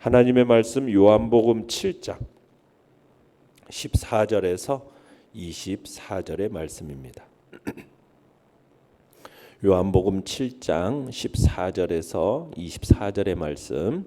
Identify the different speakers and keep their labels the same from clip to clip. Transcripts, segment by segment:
Speaker 1: 하나님의 말씀 요한복음 7장 14절에서 24절의 말씀입니다. 요한복음 7장 14절에서 24절의 말씀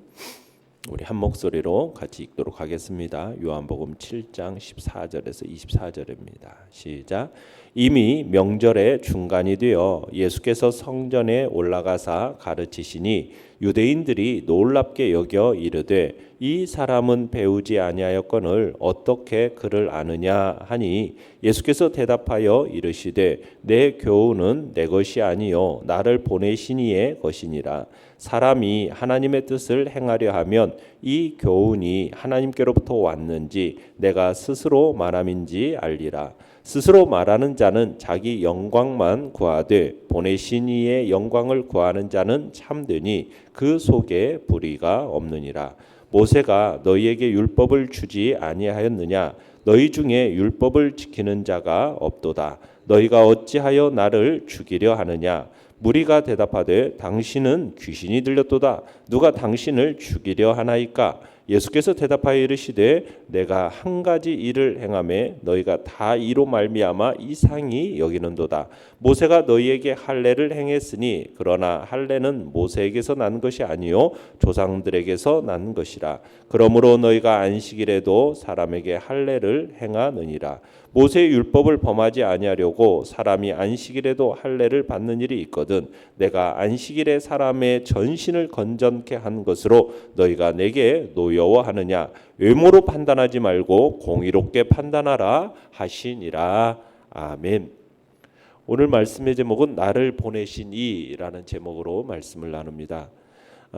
Speaker 1: 우리 한 목소리로 같이 읽도록 하겠습니다. 요한복음 7장 14절에서 24절입니다. 시작. 이미 명절의 중간이 되어 예수께서 성전에 올라가사 가르치시니 유대인들이 놀랍게 여겨 이르되 이 사람은 배우지 아니하였거늘 어떻게 그를 아느냐 하니 예수께서 대답하여 이르시되 내 교훈은 내 것이 아니요 나를 보내신 이의 것이니라. 사람이 하나님의 뜻을 행하려 하면 이 교훈이 하나님께로부터 왔는지 내가 스스로 말함인지 알리라. 스스로 말하는 자는 자기 영광만 구하되 보내신 이의 영광을 구하는 자는 참되니 그 속에 불의가 없느니라. 모세가 너희에게 율법을 주지 아니하였느냐? 너희 중에 율법을 지키는 자가 없도다. 너희가 어찌하여 나를 죽이려 하느냐? 무리가 대답하되 당신은 귀신이 들렸도다. 누가 당신을 죽이려 하나이까? 예수께서 대답하여 이르시되 내가 한 가지 일을 행하매 너희가 다 이로 말미암아 이상히 여기는도다. 모세가 너희에게 할례를 행했으니 그러나 할례는 모세에게서 난 것이 아니요 조상들에게서 난 것이라. 그러므로 너희가 안식일에도 사람에게 할례를 행하느니라. 모세의 율법을 범하지 아니하려고 사람이 안식일에도 할례를 받는 일이 있거든 내가 안식일에 사람의 전신을 건전케 한 것으로 너희가 내게 노여워하느냐. 외모로 판단하지 말고 공의롭게 판단하라 하시니라. 아멘. 오늘 말씀의 제목은 나를 보내신 이라는 제목으로 말씀을 나눕니다.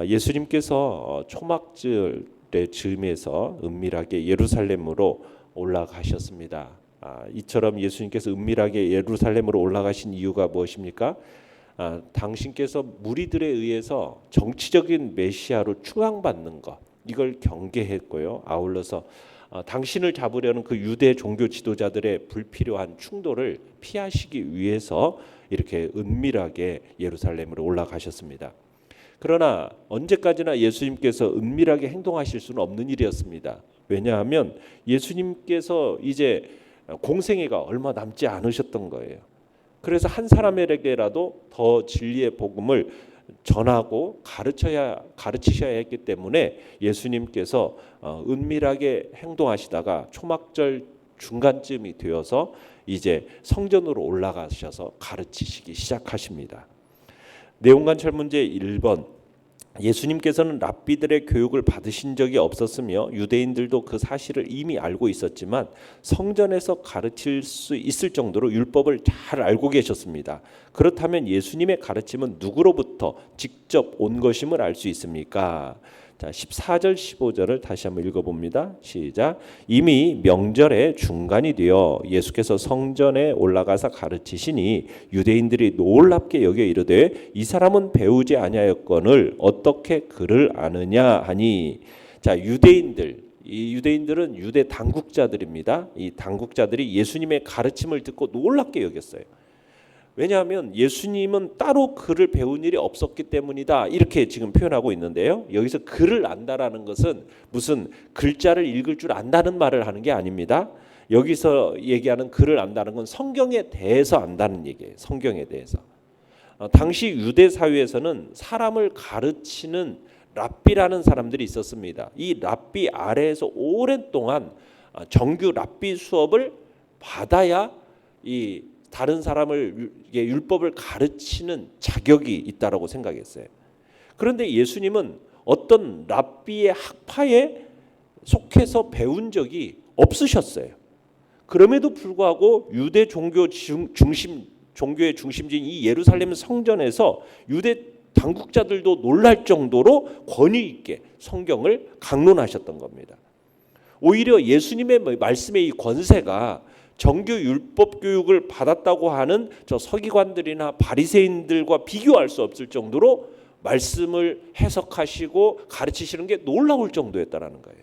Speaker 1: 예수님께서 초막절의 즈음에서 은밀하게 예루살렘으로 올라가셨습니다. 이처럼 예수님께서 은밀하게 예루살렘으로 올라가신 이유가 무엇입니까? 당신께서 무리들에 의해서 정치적인 메시아로 추앙받는 것 이걸 경계했고요. 아울러서 당신을 잡으려는 그 유대 종교 지도자들의 불필요한 충돌을 피하시기 위해서 이렇게 은밀하게 예루살렘으로 올라가셨습니다. 그러나 언제까지나 예수님께서 은밀하게 행동하실 수는 없는 일이었습니다. 왜냐하면 예수님께서 이제 공생애가 얼마 남지 않으셨던 거예요. 그래서 한 사람에게라도 더 진리의 복음을 전하고 가르치셔야 했기 때문에 예수님께서 은밀하게 행동하시다가 초막절 중간쯤이 되어서 이제 성전으로 올라가셔서 가르치시기 시작하십니다. 내용관찰문제 1번 예수님께서는 랍비들의 교육을 받으신 적이 없었으며 유대인들도 그 사실을 이미 알고 있었지만 성전에서 가르칠 수 있을 정도로 율법을 잘 알고 계셨습니다. 그렇다면 예수님의 가르침은 누구로부터 직접 온 것임을 알 수 있습니까? 자, 14절 15절을 다시 한번 읽어봅니다. 시작. 이미 명절의 중간이 되어 예수께서 성전에 올라가서 가르치시니 유대인들이 놀랍게 여겨 이르되 이 사람은 배우지 아니하였거늘 어떻게 그를 아느냐 하니. 자, 이 유대인들은 유대 당국자들입니다. 이 당국자들이 예수님의 가르침을 듣고 놀랍게 여겼어요. 왜냐하면 예수님은 따로 글을 배운 일이 없었기 때문이다 이렇게 지금 표현하고 있는데요. 여기서 글을 안다라는 것은 무슨 글자를 읽을 줄 안다는 말을 하는 게 아닙니다. 여기서 얘기하는 글을 안다는 건 성경에 대해서 안다는 얘기예요. 성경에 대해서. 당시 유대 사회에서는 사람을 가르치는 랍비라는 사람들이 있었습니다. 이 랍비 아래에서 오랫동안 정규 랍비 수업을 받아야 이 다른 사람을 율법을 가르치는 자격이 있다라고 생각했어요. 그런데 예수님은 어떤 랍비의 학파에 속해서 배운 적이 없으셨어요. 그럼에도 불구하고 유대 종교의 중심지인 이 예루살렘 성전에서 유대 당국자들도 놀랄 정도로 권위 있게 성경을 강론하셨던 겁니다. 오히려 예수님의 말씀의 이 권세가 정규 율법 교육을 받았다고 하는 저 서기관들이나 바리새인들과 비교할 수 없을 정도로 말씀을 해석하시고 가르치시는 게 놀라울 정도였다라는 거예요.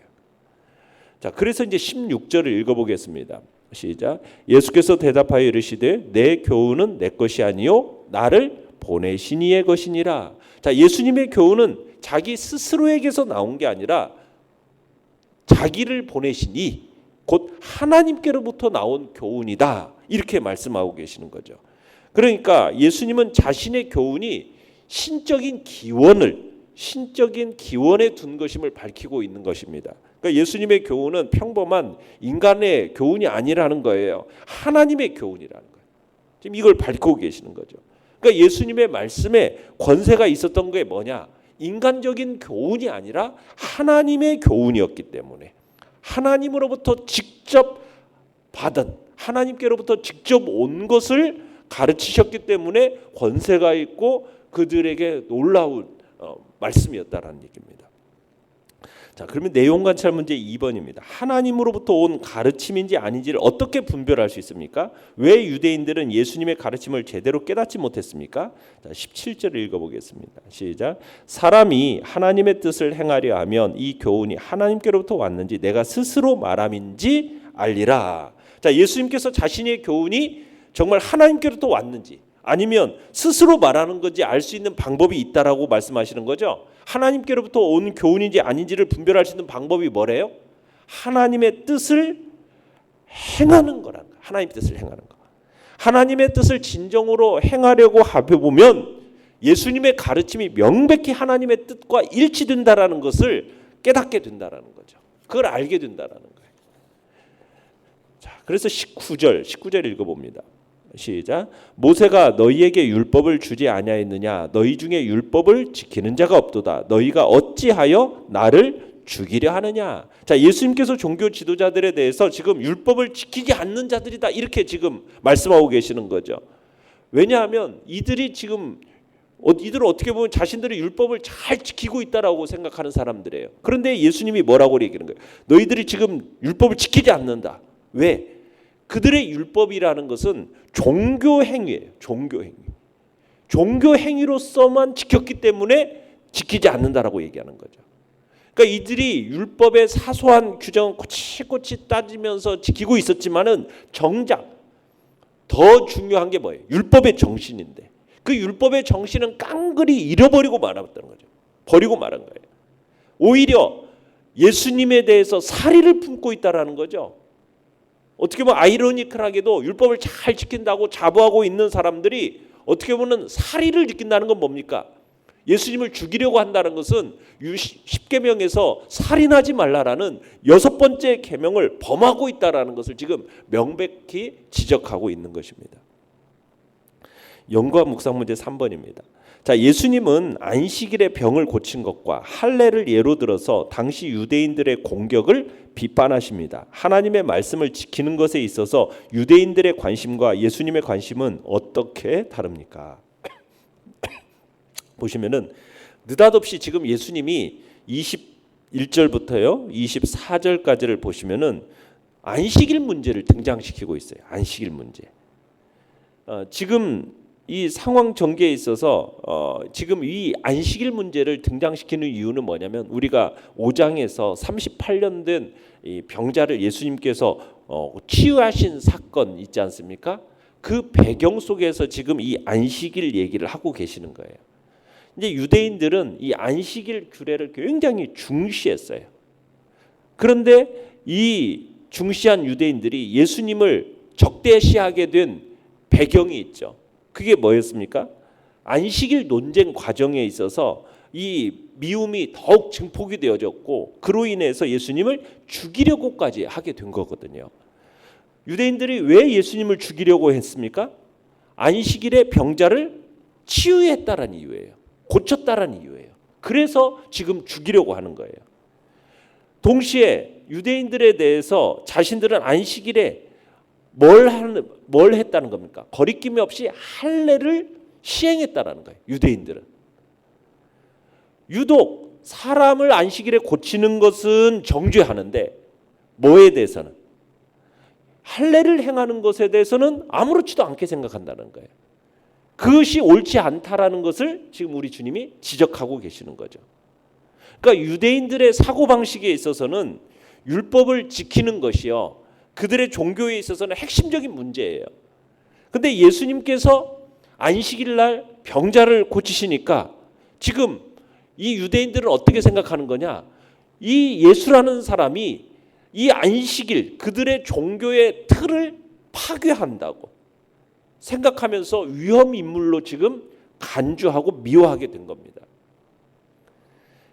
Speaker 1: 자, 그래서 이제 16절을 읽어보겠습니다. 시작. 예수께서 대답하여 이르시되 내 교훈은 내 것이 아니요 나를 보내신 이의 것이니라. 자, 예수님의 교훈은 자기 스스로에게서 나온 게 아니라 자기를 보내시니 곧 하나님께로부터 나온 교훈이다. 이렇게 말씀하고 계시는 거죠. 그러니까 예수님은 자신의 교훈이 신적인 기원에 둔 것임을 밝히고 있는 것입니다. 그러니까 예수님의 교훈은 평범한 인간의 교훈이 아니라는 거예요. 하나님의 교훈이라는 거예요. 지금 이걸 밝히고 계시는 거죠. 그러니까 예수님의 말씀에 권세가 있었던 게 뭐냐? 인간적인 교훈이 아니라 하나님의 교훈이었기 때문에 하나님으로부터 직접 받은, 하나님께로부터 직접 온 것을 가르치셨기 때문에 권세가 있고 그들에게 놀라운 말씀이었다라는 얘기입니다. 자, 그러면 내용 관찰 문제 2번입니다. 하나님으로부터 온 가르침인지 아닌지를 어떻게 분별할 수 있습니까? 왜 유대인들은 예수님의 가르침을 제대로 깨닫지 못했습니까? 자, 17절을 읽어보겠습니다. 시작. 사람이 하나님의 뜻을 행하려 하면 이 교훈이 하나님께로부터 왔는지 내가 스스로 말함인지 알리라. 자, 예수님께서 자신의 교훈이 정말 하나님께로부터 왔는지 아니면 스스로 말하는 건지 알 수 있는 방법이 있다라고 말씀하시는 거죠. 하나님께로부터 온 교훈인지 아닌지를 분별할 수 있는 방법이 뭐래요? 하나님의 뜻을 행하는 거라는 거예요. 하나님의 뜻을 행하는 거. 하나님의 뜻을 진정으로 행하려고 해보면 예수님의 가르침이 명백히 하나님의 뜻과 일치된다라는 것을 깨닫게 된다라는 거죠. 그걸 알게 된다라는 거예요. 자, 그래서 19절 읽어봅니다. 시작. 모세가 너희에게 율법을 주지 아니하였느냐? 너희 중에 율법을 지키는 자가 없도다. 너희가 어찌하여 나를 죽이려 하느냐? 자, 예수님께서 종교 지도자들에 대해서 지금 율법을 지키지 않는 자들이다 이렇게 지금 말씀하고 계시는 거죠. 왜냐하면 이들은 어떻게 보면 자신들의 율법을 잘 지키고 있다라고 생각하는 사람들이에요. 그런데 예수님이 뭐라고 얘기하는 거예요? 너희들이 지금 율법을 지키지 않는다. 왜? 그들의 율법이라는 것은 종교 행위예요. 종교 행위. 종교 행위로서만 지켰기 때문에 지키지 않는다라고 얘기하는 거죠. 그러니까 이들이 율법의 사소한 규정을 꼬치꼬치 따지면서 지키고 있었지만은 정작 더 중요한 게 뭐예요? 율법의 정신인데 그 율법의 정신은 깡그리 잃어버리고 말았다는 거죠. 버리고 말한 거예요. 오히려 예수님에 대해서 사리를 품고 있다라는 거죠. 어떻게 보면 아이러니컬하게도 율법을 잘 지킨다고 자부하고 있는 사람들이 어떻게 보면 사리를 지킨다는 건 뭡니까? 예수님을 죽이려고 한다는 것은 10계명에서 살인하지 말라라는 6번째 계명을 범하고 있다라는 것을 지금 명백히 지적하고 있는 것입니다. 연구와 묵상 문제 3번입니다. 자, 예수님은 안식일에 병을 고친 것과 할례를 예로 들어서 당시 유대인들의 공격을 비판하십니다. 하나님의 말씀을 지키는 것에 있어서 유대인들의 관심과 예수님의 관심은 어떻게 다릅니까? 보시면은 느닷없이 지금 예수님이 21절부터요 24절까지를 보시면은 안식일 문제를 등장시키고 있어요. 안식일 문제. 지금 이 상황 전개에 있어서 지금 이 안식일 문제를 등장시키는 이유는 뭐냐면 우리가 5장에서 38년 된 이 병자를 예수님께서 치유하신 사건 있지 않습니까? 그 배경 속에서 지금 이 안식일 얘기를 하고 계시는 거예요. 이제 유대인들은 이 안식일 규례를 굉장히 중시했어요. 그런데 이 중시한 유대인들이 예수님을 적대시하게 된 배경이 있죠. 그게 뭐였습니까? 안식일 논쟁 과정에 있어서 이 미움이 더욱 증폭이 되어졌고 그로 인해서 예수님을 죽이려고까지 하게 된 거거든요. 유대인들이 왜 예수님을 죽이려고 했습니까? 안식일에 병자를 치유했다라는 이유예요. 고쳤다라는 이유예요. 그래서 지금 죽이려고 하는 거예요. 동시에 유대인들에 대해서 자신들은 안식일에 뭘 했다는 겁니까? 거리낌이 없이 할례를 시행했다라는 거예요. 유대인들은. 유독 사람을 안식일에 고치는 것은 정죄하는데 뭐에 대해서는? 할례를 행하는 것에 대해서는 아무렇지도 않게 생각한다는 거예요. 그것이 옳지 않다라는 것을 지금 우리 주님이 지적하고 계시는 거죠. 그러니까 유대인들의 사고방식에 있어서는 율법을 지키는 것이요 그들의 종교에 있어서는 핵심적인 문제예요. 그런데 예수님께서 안식일 날 병자를 고치시니까 지금 이 유대인들은 어떻게 생각하는 거냐? 이 예수라는 사람이 이 안식일, 그들의 종교의 틀을 파괴한다고 생각하면서 위험 인물로 지금 간주하고 미워하게 된 겁니다.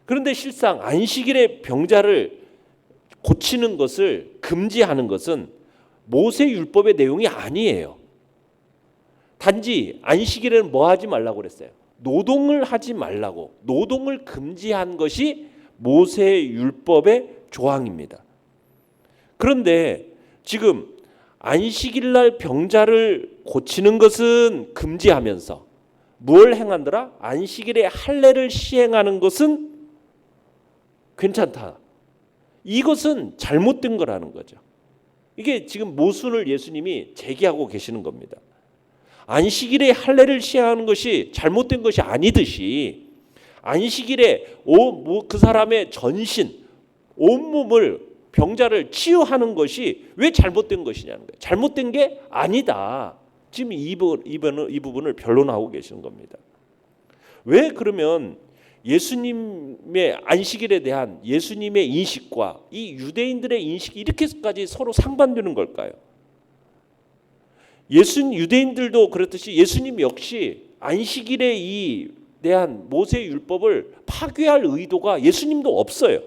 Speaker 1: 그런데 실상 안식일의 병자를 고치는 것을 금지하는 것은 모세 율법의 내용이 아니에요. 단지 안식일에는 뭐 하지 말라고 그랬어요? 노동을 하지 말라고, 노동을 금지한 것이 모세 율법의 조항입니다. 그런데 지금 안식일 날 병자를 고치는 것은 금지하면서 뭘 행한더라? 안식일에 할례를 시행하는 것은 괜찮다. 이것은 잘못된 거라는 거죠. 이게 지금 모순을 예수님이 제기하고 계시는 겁니다. 안식일에 할례를 시행하는 것이 잘못된 것이 아니듯이 안식일에 그 사람의 전신, 온몸을 병자를 치유하는 것이 왜 잘못된 것이냐는 거예요. 잘못된 게 아니다. 지금 이 부분을 변론하고 계시는 겁니다. 왜 그러면 예수님의 안식일에 대한 예수님의 인식과 이 유대인들의 인식이 이렇게까지 서로 상반되는 걸까요? 유대인들도 그렇듯이 예수님 역시 안식일에 이 대한 모세 율법을 파괴할 의도가 예수님도 없어요.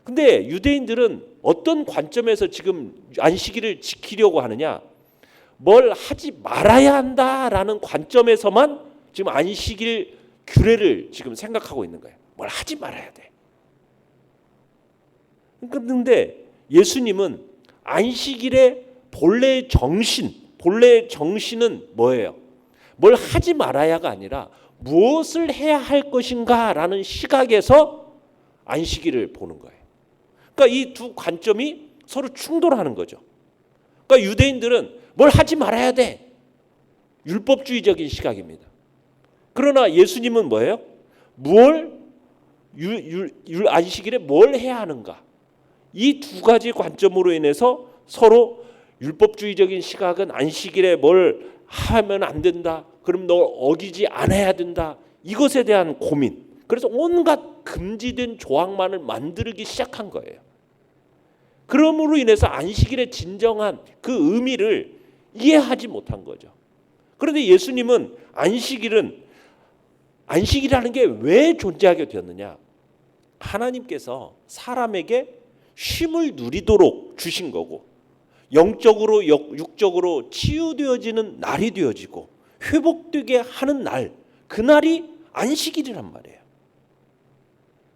Speaker 1: 근데 유대인들은 어떤 관점에서 지금 안식일을 지키려고 하느냐? 뭘 하지 말아야 한다라는 관점에서만 지금 안식일 규례를 지금 생각하고 있는 거예요. 뭘 하지 말아야 돼. 그런데 예수님은 안식일의 본래의 정신은 뭐예요? 뭘 하지 말아야가 아니라 무엇을 해야 할 것인가라는 시각에서 안식일을 보는 거예요. 그러니까 이 두 관점이 서로 충돌하는 거죠. 그러니까 유대인들은 뭘 하지 말아야 돼. 율법주의적인 시각입니다. 그러나 예수님은 뭐예요? 안식일에 뭘 해야 하는가? 이 두 가지 관점으로 인해서 서로 율법주의적인 시각은 안식일에 뭘 하면 안 된다. 그럼 너 어기지 않아야 된다. 이것에 대한 고민. 그래서 온갖 금지된 조항만을 만들기 시작한 거예요. 그러므로 인해서 안식일의 진정한 그 의미를 이해하지 못한 거죠. 그런데 예수님은 안식이라는 게 왜 존재하게 되었느냐? 하나님께서 사람에게 쉼을 누리도록 주신 거고 영적으로 육적으로 치유되어지는 날이 되어지고 회복되게 하는 날, 그날이 안식일이란 말이에요.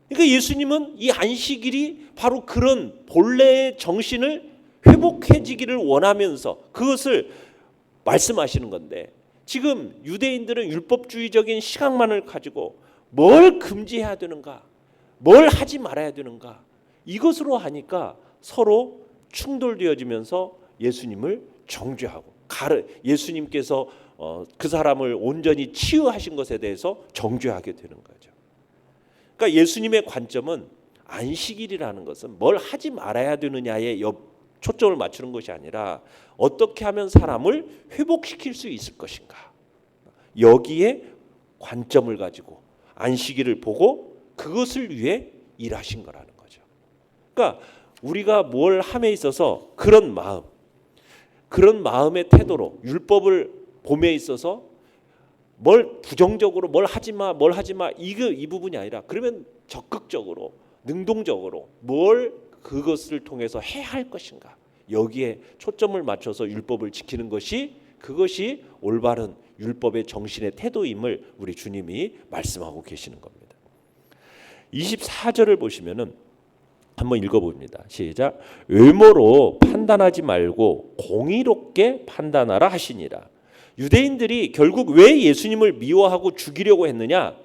Speaker 1: 그러니까 예수님은 이 안식일이 바로 그런 본래의 정신을 회복해지기를 원하면서 그것을 말씀하시는 건데, 지금 유대인들은 율법주의적인 시각만을 가지고 뭘 금지해야 되는가, 뭘 하지 말아야 되는가, 이것으로 하니까 서로 충돌되어지면서 예수님을 정죄하고 예수님께서 그 사람을 온전히 치유하신 것에 대해서 정죄하게 되는 거죠. 그러니까 예수님의 관점은 안식일이라는 것은 뭘 하지 말아야 되느냐에 초점을 맞추는 것이 아니라 어떻게 하면 사람을 회복시킬 수 있을 것인가, 여기에 관점을 가지고 안식일을 보고 그것을 위해 일하신 거라는 거죠. 그러니까 우리가 뭘 함에 있어서 그런 마음의 태도로 율법을 봄에 있어서 뭘 부정적으로 뭘 하지 마 이 부분이 아니라, 그러면 적극적으로 능동적으로 뭘 그것을 통해서 해야 할 것인가, 여기에 초점을 맞춰서 율법을 지키는 것이, 그것이 올바른 율법의 정신의 태도임을 우리 주님이 말씀하고 계시는 겁니다. 24절을 보시면은 한번 읽어봅니다. 시작. 외모로 판단하지 말고 공의롭게 판단하라 하시니라. 유대인들이 결국 왜 예수님을 미워하고 죽이려고 했느냐?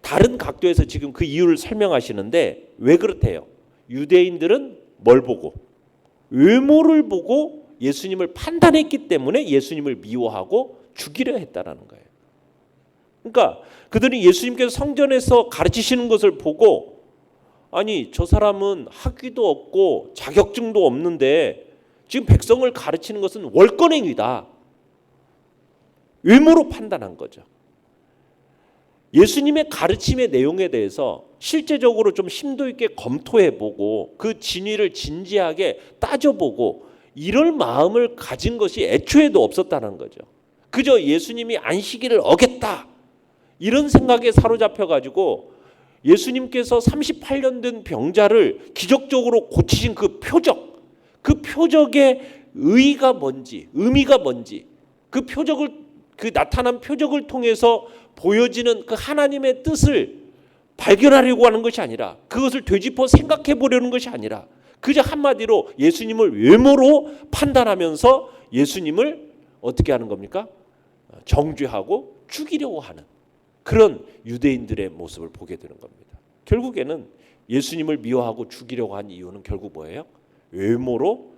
Speaker 1: 다른 각도에서 지금 그 이유를 설명하시는데, 왜 그렇대요? 유대인들은 뭘 보고? 외모를 보고 예수님을 판단했기 때문에 예수님을 미워하고 죽이려 했다라는 거예요. 그러니까 그들이 예수님께서 성전에서 가르치시는 것을 보고, 아니 저 사람은 학위도 없고 자격증도 없는데 지금 백성을 가르치는 것은 월권행위다, 외모로 판단한 거죠. 예수님의 가르침의 내용에 대해서 실제적으로 좀 심도 있게 검토해보고 그 진위를 진지하게 따져보고 이럴 마음을 가진 것이 애초에도 없었다는 거죠. 그저 예수님이 안식일을 어겼다 이런 생각에 사로잡혀가지고 예수님께서 38년 된 병자를 기적적으로 고치신 그 표적의 의의가 뭔지, 의미가 뭔지, 그 나타난 표적을 통해서 보여지는 그 하나님의 뜻을 발견하려고 하는 것이 아니라, 그것을 되짚어 생각해 보려는 것이 아니라, 그저 한마디로 예수님을 외모로 판단하면서 예수님을 어떻게 하는 겁니까? 정죄하고 죽이려고 하는 그런 유대인들의 모습을 보게 되는 겁니다. 결국에는 예수님을 미워하고 죽이려고 한 이유는 결국 뭐예요? 외모로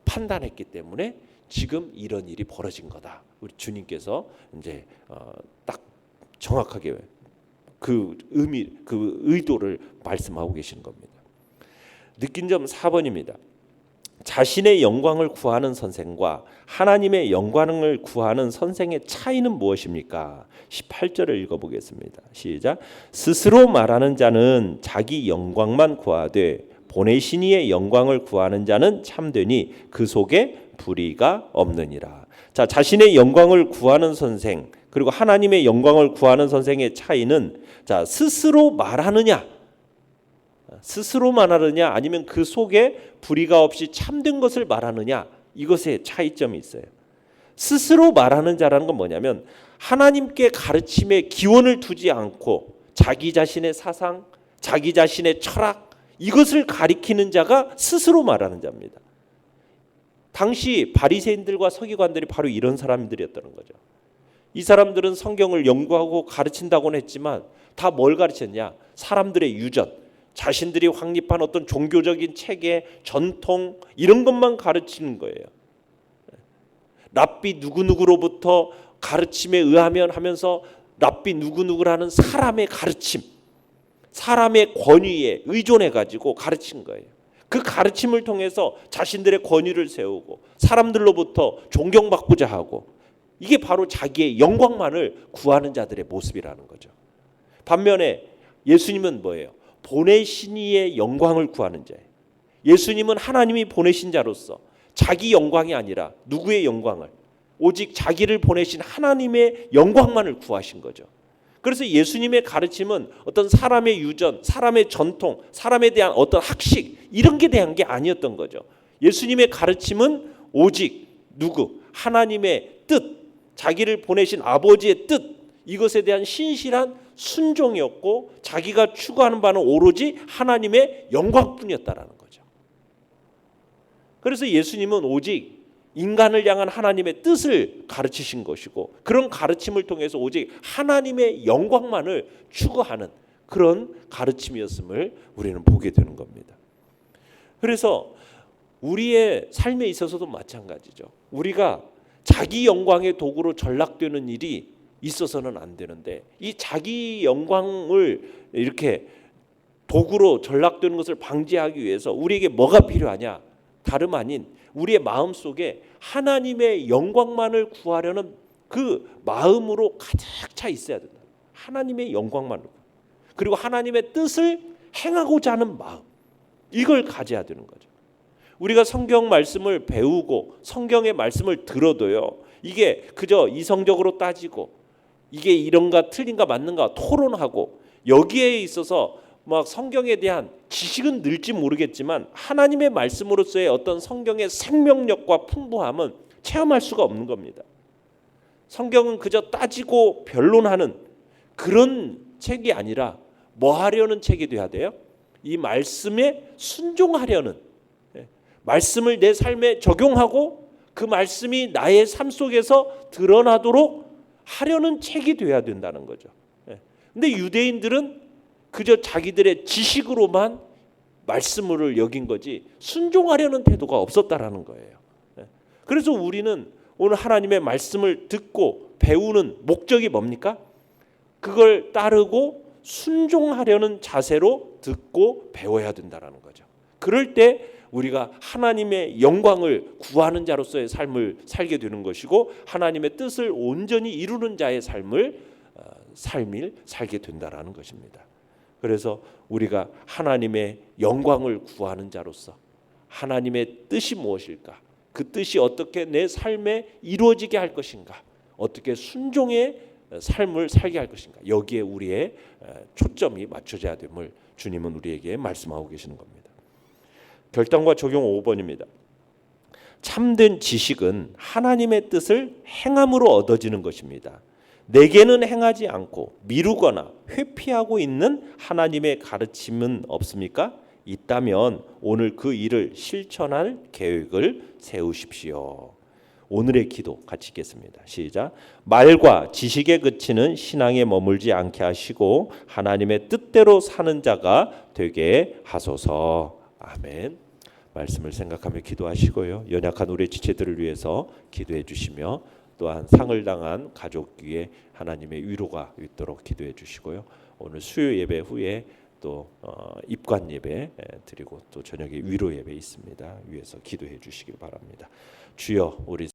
Speaker 1: 판단했기 때문에 지금 이런 일이 벌어진 거다. 우리 주님께서 이제 딱 정확하게 그 의미, 그 의도를 말씀하고 계시는 겁니다. 느낀 점 4번입니다. 자신의 영광을 구하는 선생과 하나님의 영광을 구하는 선생의 차이는 무엇입니까? 18절을 읽어보겠습니다. 시작. 스스로 말하는 자는 자기 영광만 구하되 보내신 이의 영광을 구하는 자는 참되니 그 속에 불의가 없느니라. 자, 자신의 영광을 구하는 선생 그리고 하나님의 영광을 구하는 선생의 차이는 자, 스스로 말하느냐 아니면 그 속에 불의가 없이 참된 것을 말하느냐, 이것에 차이점이 있어요. 스스로 말하는 자라는 건 뭐냐면 하나님께 가르침에 기원을 두지 않고 자기 자신의 사상, 자기 자신의 철학, 이것을 가리키는 자가 스스로 말하는 자입니다. 당시 바리새인들과 서기관들이 바로 이런 사람들이었다는 거죠. 이 사람들은 성경을 연구하고 가르친다고는 했지만 다 뭘 가르쳤냐? 사람들의 유전, 자신들이 확립한 어떤 종교적인 체계, 전통, 이런 것만 가르치는 거예요. 랍비 누구누구로부터 가르침에 의하면 하면서 랍비 누구누구라는 사람의 가르침, 사람의 권위에 의존해 가지고 가르친 거예요. 그 가르침을 통해서 자신들의 권위를 세우고 사람들로부터 존경받고자 하고, 이게 바로 자기의 영광만을 구하는 자들의 모습이라는 거죠. 반면에 예수님은 뭐예요? 보내신 이의 영광을 구하는 자예요. 예수님은 하나님이 보내신 자로서 자기 영광이 아니라 누구의 영광을? 오직 자기를 보내신 하나님의 영광만을 구하신 거죠. 그래서 예수님의 가르침은 어떤 사람의 유전, 사람의 전통, 사람에 대한 어떤 학식, 이런 게 대한 게 아니었던 거죠. 예수님의 가르침은 오직 누구? 하나님의 뜻, 자기를 보내신 아버지의 뜻, 이것에 대한 신실한 순종이었고 자기가 추구하는 바는 오로지 하나님의 영광뿐이었다라는 거죠. 그래서 예수님은 오직 인간을 향한 하나님의 뜻을 가르치신 것이고, 그런 가르침을 통해서 오직 하나님의 영광만을 추구하는 그런 가르침이었음을 우리는 보게 되는 겁니다. 그래서 우리의 삶에 있어서도 마찬가지죠. 우리가 자기 영광의 도구로 전락되는 일이 있어서는 안 되는데, 이 자기 영광을 이렇게 도구로 전락되는 것을 방지하기 위해서 우리에게 뭐가 필요하냐? 다름 아닌 우리의 마음속에 하나님의 영광만을 구하려는 그 마음으로 가득 차 있어야 된다. 하나님의 영광만으로, 그리고 하나님의 뜻을 행하고자 하는 마음, 이걸 가져야 되는 거죠. 우리가 성경 말씀을 배우고 성경의 말씀을 들어도요, 이게 그저 이성적으로 따지고 이게 이런가 틀린가 맞는가 토론하고, 여기에 있어서 막 성경에 대한 지식은 늘지 모르겠지만 하나님의 말씀으로서의 어떤 성경의 생명력과 풍부함은 체험할 수가 없는 겁니다. 성경은 그저 따지고 변론하는 그런 책이 아니라 뭐 하려는 책이 돼야 돼요? 이 말씀에 순종하려는, 말씀을 내 삶에 적용하고 그 말씀이 나의 삶 속에서 드러나도록 하려는 책이 돼야 된다는 거죠. 근데 유대인들은 그저 자기들의 지식으로만 말씀을 여긴 거지 순종하려는 태도가 없었다라는 거예요. 그래서 우리는 오늘 하나님의 말씀을 듣고 배우는 목적이 뭡니까? 그걸 따르고 순종하려는 자세로 듣고 배워야 된다라는 거죠. 그럴 때 우리가 하나님의 영광을 구하는 자로서의 삶을 살게 되는 것이고, 하나님의 뜻을 온전히 이루는 자의 삶을 살게 된다라는 것입니다. 그래서 우리가 하나님의 영광을 구하는 자로서 하나님의 뜻이 무엇일까? 그 뜻이 어떻게 내 삶에 이루어지게 할 것인가? 어떻게 순종의 삶을 살게 할 것인가? 여기에 우리의 초점이 맞춰져야 됨을 주님은 우리에게 말씀하고 계시는 겁니다. 결단과 적용 5번입니다. 참된 지식은 하나님의 뜻을 행함으로 얻어지는 것입니다. 내게는 행하지 않고 미루거나 회피하고 있는 하나님의 가르침은 없습니까? 있다면 오늘 그 일을 실천할 계획을 세우십시오. 오늘의 기도 같이 읽겠습니다. 시작. 말과 지식에 그치는 신앙에 머물지 않게 하시고 하나님의 뜻대로 사는 자가 되게 하소서. 아멘. 말씀을 생각하며 기도하시고요. 연약한 우리 지체들을 위해서 기도해 주시며 또한 상을 당한 가족 위에 하나님의 위로가 있도록 기도해 주시고요. 오늘 수요 예배 후에 또 입관 예배 드리고 또 저녁에 위로 예배 있습니다. 위에서 기도해 주시기 바랍니다. 주여 우리